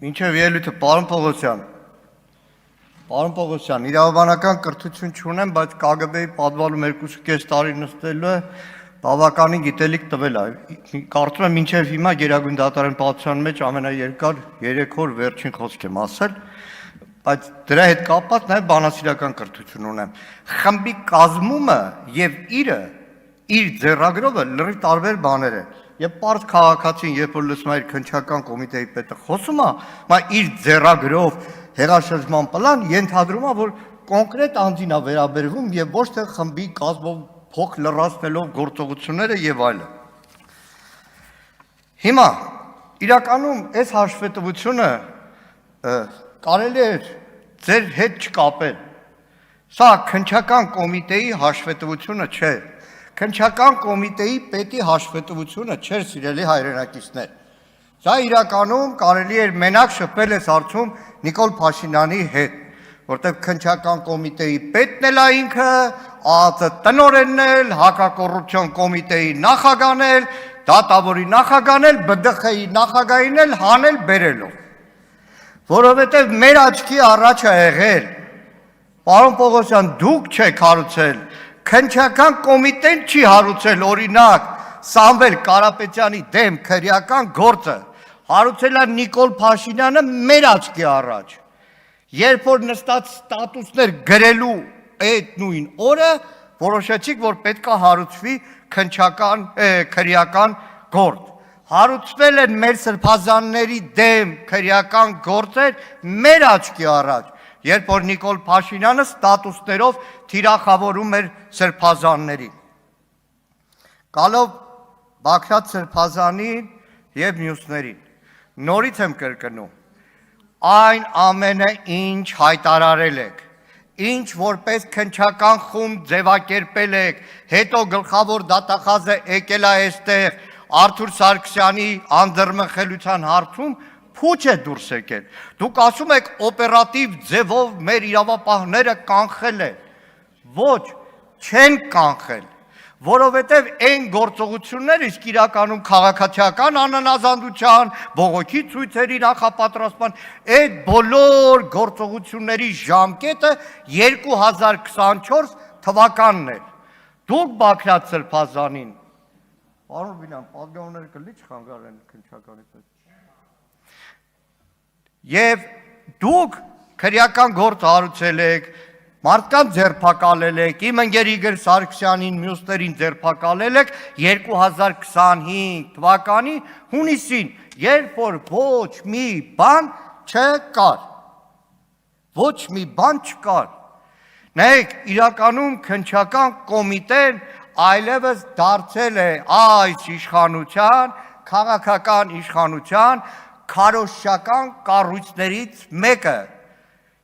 Մինչև ելույթը պարոն Պողոսյան, իրավաբանական կրթություն չունեմ, բայց ԿԳԲ-ի պատվալում 2.5 տարի նստելու է բավականին գիտելիք տվել է։ Կարծում եմ մինչև հիմա Գերագույն դատարան պատասխանի մեջ ամենաերկար 3 օր վերջին խոսք եմ ասել, բայց դրա հետ կապված նաև բանասիրական կրթություն ունեմ։ Խմբի կազմումը եւ իր ձեռագրովը լրիվ տարբեր բաներ են։ Եվ պարզ քաղաքացին, երբ որ լսում է իր քննչական կոմիտեի պետը խոսում է, իր ձեռագրով հեղաշրջման պլան ենթադրում է, որ կոնկրետ անձին է վերաբերվում եւ ոչ թե խմբի կազմով փոխ լրացնելով գործողությունները եւ այլն։ Հիմա իրականում այս հաշվետվությունը կարելի է ձեր հետ չկապել։ Սա քննչական կոմիտեի հաշվետվությունը չէ։ Քննչական կոմիտեի պետի հաշվետվությունը չէր, սիրելի հայրենակիցներ։ Սա իրականում կարելի էր մենակ շփվել այս հարցում Նիկոլ Փաշինյանի հետ, որտեղ քննչական կոմիտեի պետն էլ ինքը, ԱԱԾ տնօրենն էլ, հակակոռուպցիոն կոմիտեի նախագահն էլ, դատավորի նախագահն էլ, ԲԴԽ-ի նախագահին էլ հանել բերելով։ Որովհետև մեր աչքի առաջ է եղել, պարոն Պողոսյան, դուք չեք հարուցել, քննչական կոմիտեն չի հարուցել, օրինակ Սամվել Կարապետյանի դեմ քրեական գործը, հարուցել է Նիկոլ Փաշինյանը մեր աչքի առաջ։ Երբ որ նստած ստատուսներ գրելու այդ նույն օրը, որոշեցիք, որ պետք է հարուցվի քրեական գործ։ Հարուցվել են մեր սրբազանների դեմ քրեական գործեր մեր աչքի առաջ, երբ որ Նիկոլ Փաշինյանը ստատուսներով թիրախավորում էր սրբազաններին։ Գալով Բագրատ Սրբազանին եւ մյուսներին, նորից եմ կրկնում, այն ամենը ինչ հայտարարել եք, ինչ որպես քննչական խումբ ձևակերպել եք, հետո գլխավոր դատախազը եկել է այստեղ Արթուր Սարգսյանի անդրմխելության հարցում փուչ է դուրս եկել։ Դուք ասում եք օպերատիվ ձևով մեր իրավապահները կանխել են։ Ոչ, չեն կանխել, որովհետև այն գործողությունները իսկ իրականում քաղաքացիական անհնազանդության, բողոքի ցույցերի նախապատրաստման, այդ բոլոր գործողությունների ժամկետը 2024 թվականն էր։ Դուք Բագրատ Սրբազանին, պարոն Բինյան, պատգամները կլի չխանգարեն քննչականի պես։ Եվ դուք քրեական գործ հարուցել եք, մարդկանց ձերբակալել եք, իմ ընկեր Իգոր Սարգսյանին, մյուսներին ձերբակալել եք 2025 թվականի հունիսին, երբ որ ոչ մի բան չկար։ Ոչ մի բան չկար։ Նայեք, իրականում քննչական կոմիտեն այլևս դարձել է այս իշխանության, քաղաքական իշխանության քարոզչական կառույցներից մեկը։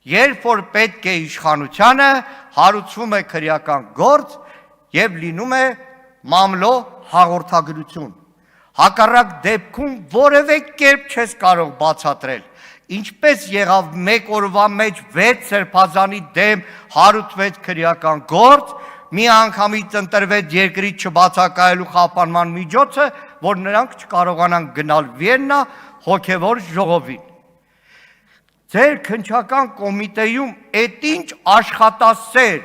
Երբ որ պետք է իշխանությանը հարուցվում է քրեական գործ եւ լինում է մամլո հաղորդագրություն։ Հակառակ դեպքում որևէ կերպ չես կարող բացատրել, ինչպես եղավ մեկ օրվա մեջ 6 սրբազանի դեմ հարուցվեց քրեական գործ, մի անգամից ընտրվեց երկրից չբացակայելու խափանման միջոցը, որ նրանք չկարողանան գնալ Վիեննա հոգևոր ժողովին։ Ձեր քննչական կոմիտեում այդ ինչ աշխատասեր,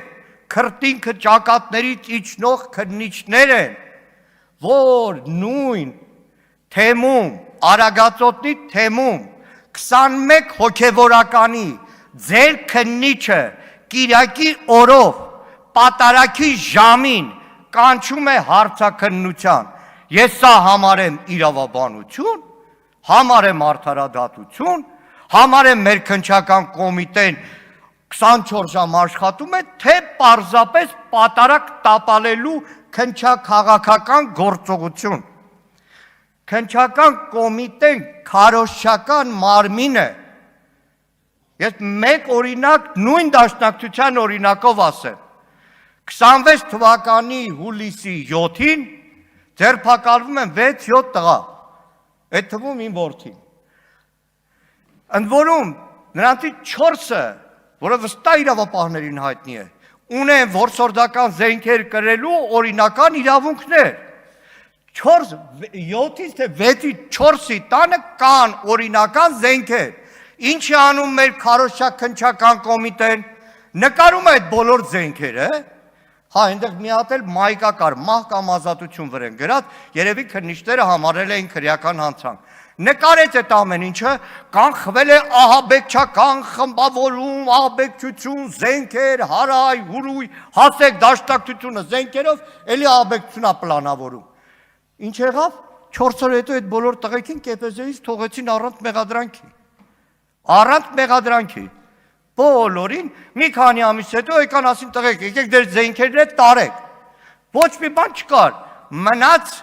քրտինքը ճակատներից իջնող քննիչներ են, որ նույն թեմում, Արագածոտնի թեմում 21 հոգևորականի ձեր քննիչը կիրակի օրով պատարագի ժամին կանչում է հարցաքննության։ Ես սա համարեմ իրավաբանություն, համարեմ արդարադատություն, համարեմ մեր քննչական կոմիտեն 24 ժամ աշխատում է, թե պարզապես պատարագ տապալելու քննչաքաղաքական գործողություն։ Քննչական կոմիտեն քարոզչական մարմին է։ Ես մեկ օրինակ նույն դաշնակցության օրինակով ասեմ։ 26 թվականի հուլիսի 7-ին ձերբակալվում են 6-7 տղա, այդ թվում իմ որդին։ Ընդ որում նրանցից 4-ը, որը վստահ իրավապահներին հայտնի է, ունեն որսորդական զենքեր կրելու օրինական իրավունքներ։ 7-ից թե 6-ից 4-ի տանը կան օրինական զենքեր, Ինչ է անում մեր քարոզչակ քննչական կոմիտեն, նկարում է այդ բոլոր զենքերը, հա, այնտեղ մի հատ էլ մայկա կար, մահ կամ ազատություն վրան գրած, երևի քննիչները համարել էին քրեական հանցանք։ Նկարեց այդ ամեն ինչը, կանխվել է ահաբեկչական խմբավորում, ահաբեկչություն, զենքեր, հարայ, հուրույ, հասեք դաշնակցությունը զենքերով, էլի ահաբեկչությունա պլանավորում։ Ինչ եղավ, 4 օր հետո այդ բոլոր տղեկին կեպեզեից թողեցին առանց մեղադրանքի։ Առանց մեղադրանքի։ Բոլորին մի քանի ամիս հետո եկան ասին տղեկ, եկեք դեր զենքերն է տարեք։ Ոչ մի բան չկար։ Մնաց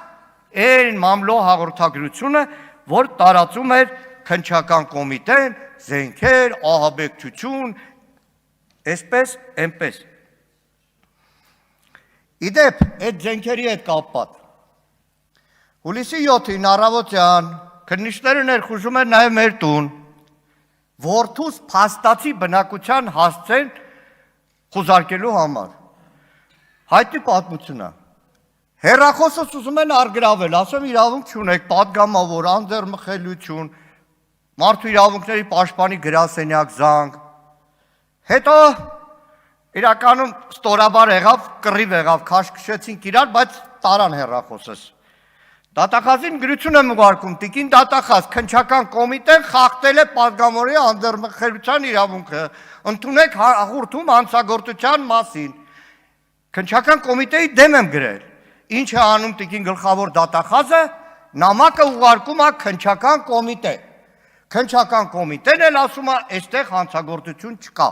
այն մամլո հաղորդագրությունը, որ տարածում էր քննչական կոմիտեն, զենքեր, ահաբեկչություն, այսպես, այնպես։ Իդեպ, այդ զենքերի հետ կապված։ Հուլիսի 7-ին առավոտյան քննիչները ներխուժում են նաև մեր տուն, որդուս փաստացի բնակության հասցեն խուզարկելու համար։ Հայտնի պատմությունն է։ Հեռախոսս ուզում են արգրավել, ասում իրավունք չունեք, պատգամավոր, անձեռմխելիություն, մարդու իրավունքների պաշտպանի գրասենյակ զանգ։ Հետո իրականում ստորաբար եղավ, կռիվ եղավ, քաշքշեցինք իրար, բայց տարան հեռախոսս։ Դատախազին գրություն եմ ուղարկում, տիկին դատախազ, քննչական կոմիտեն խախտել է պատգամավորի անձեռմխելիության իրավունքը, ընդունեք հաղորդում հանցագործության մասին։ Քննչական կոմիտեի դեմ եմ գրել։ Ինչ է անում տիկին գլխավոր դատախազը, նամակը ուղարկում է քննչական կոմիտե։ Քննչական կոմիտեն էլ ասում է, այստեղ հանցագործություն չկա։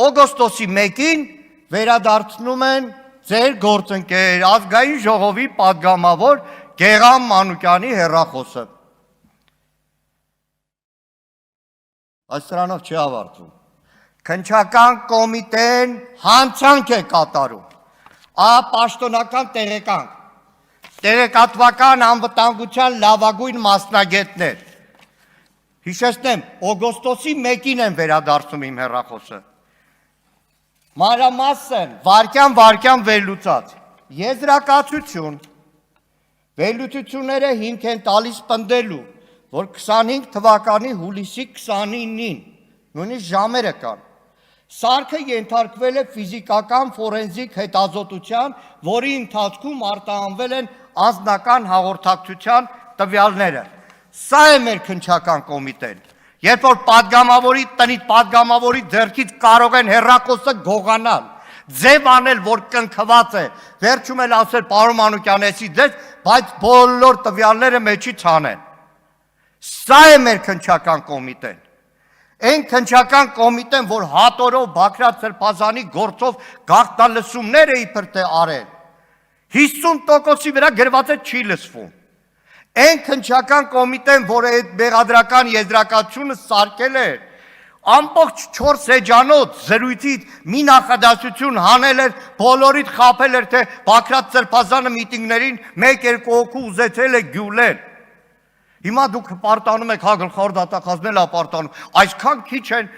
Օգոստոսի 1-ին վերադարձնում են ձեր գործընկեր ազգային ժողովի պատգամավոր Գեղամ Մանուկյանի հեռախոսը։ Այս սրանով չի ավարտվում։ Քննչական կոմիտեն հանցանք է կատարում։ Պաշտոնական տեղեկանք, տեղեկատվական անվտանգության լավագույն մասնագետներ։ Հիշեցնեմ, օգոստոսի 1-ին են վերադարձում իմ հեռախոսը։ Մանրամասն, վարկյան վերլուծած, եզրակացություն, վերլուծությունները հիմք են տալիս պնդելու, որ 25 թվականի հուլիսի 29-ին, նույնիսկ ժամերը կան, սարքը ենթարկվել է ֆիզիկական ֆորենզիկ հետազոտության, որի ընթացքում արտահանվել են անձնական հաղորդակցության տվյալները։ Սա է մեր քննչական կոմիտեն։ Երբ որ պատգամավորի տնից, պատգամավորի ձեռքից կարող են հեռախոսը գողանալ, ձև անել, որ կնքված է, վերջում էլ ասել պարոն Մանուկյանեսի ձեզ, բայց բոլոր տվյալները մեջի ցանեն։ Սա է մեր քննչական կոմիտեն։ Այն քննչական կոմիտեն, որ հատորով Բաքրատ Սրբազանի գործով գաղտնալսումներ է իբր թե արել, 50%-ի վրա գրված է չի լսվում։ Այն քննչական կոմիտեն, որ այդ մեղադրական եզրակացությունը սարքել է, ամբողջ 4 էջանոց զրույցից մի նախադասություն հանել էր, բոլորիդ խաբել էր, թե Բաքրատ Սրբազանը միտինգներին 1-2 հոգու ուզեցել է գյուլել։ Հիմա դուք պարտանում եք, հա գլխավոր դատախազն էլ ապարտանում, այսքան քիչ են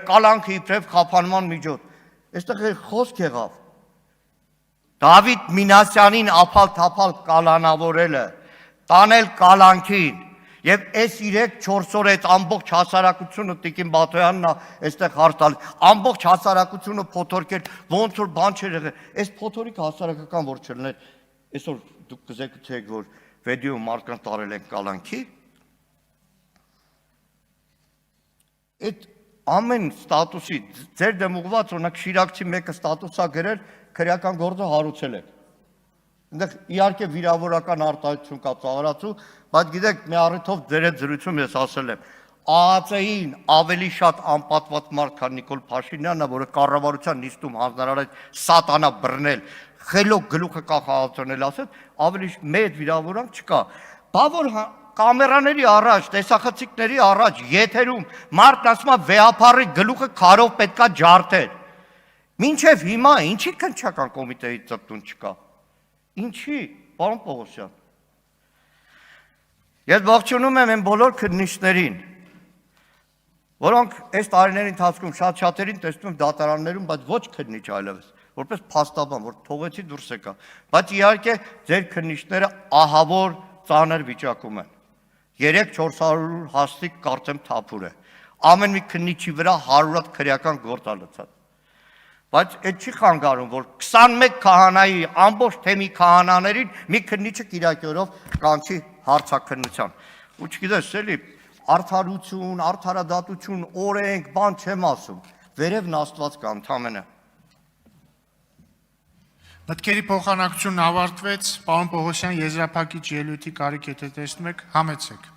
կալանքը իբրև խափանման միջոց։ Այստեղ խոսք եղավ Դավիթ Մինասյանին ափալ-թափալ կալանավորելը, տանել կալանքին, եւ այս 3-4 օր այդ ամբողջ հասարակությունը տիկին Բաթոյանն է այստեղ հարց տալիս, ամբողջ հասարակությունը փոթորկել, ոնց որ բան չէր եղել, այս փոթորիկը հասարակական որ չլներ, այսօր դուք կզեկուցեք, որ վեդիո մարդկանց տարել են կալանքի, այդ ամեն ստատուսի, ձեր դեմ ուղված, օրինակ Շիրակցի մեկը ստատուսա գրել, քրեական գործը հարուցել եք։ Այնտեղ իհարկե վիրավորական արտահայտություն կա ծաղրացու, բայց գիտեք, մի առիթով ձեր այդ զրույցում ես ասել եմ, ԱԱԾ-ին ավելի շատ անպատված մարդ, քան Նիկոլ Փաշինյանն է, որը կառավարության նիստում հանձնարարեց սատանա բռնել, խելոք գլուխը կախացնել ասել, ավելի մեծ վիրավորանք չկա։ Բա որ կամերաների առաջ, տեսախցիկների առաջ, եթերում մարդն ասում է վեհափառի գլուխը քարով պետքա ջարդել։ Մինչև հիմա ինչի քննչական կոմիտեի ծպտուն չկա։ Ինչի, պարոն Պողոսյան։ Ես ողջունում եմ այն բոլոր քննիչներին, որոնք այս տարիների ընթացքում շատ-շատերին տեսնում եմ դատարաններում, բայց ոչ քննիչ այլևս, որպես փաստաբան, որ թողեցի դուրս եկա, բայց իհարկե ձեր քննիչները ահավոր ծանր վիճակում են։ 3-400 հաստիկ կարծեմ թափուր է։ Ամեն մի քննիչի վրա 100 հատ քրեական գործ ա լցած։ Բայց այդ չի խանգարում, որ 21 քահանայի ամբողջ թեմի քահանաներին մի քննիչը կիրակյորով կանչի հարցաքննության։ Ու չգիտես, էլի արդարություն, արդարադատություն, օրենք, բան չեմ ասում։ Վերևն Աստված կա ընդամենը։ Մտքերի փոխանակությունն ավարտվեց, պարոն Պողոսյան, եզրափակիչ ելույթի կարիք եթե տեսնում եք, համեցեք։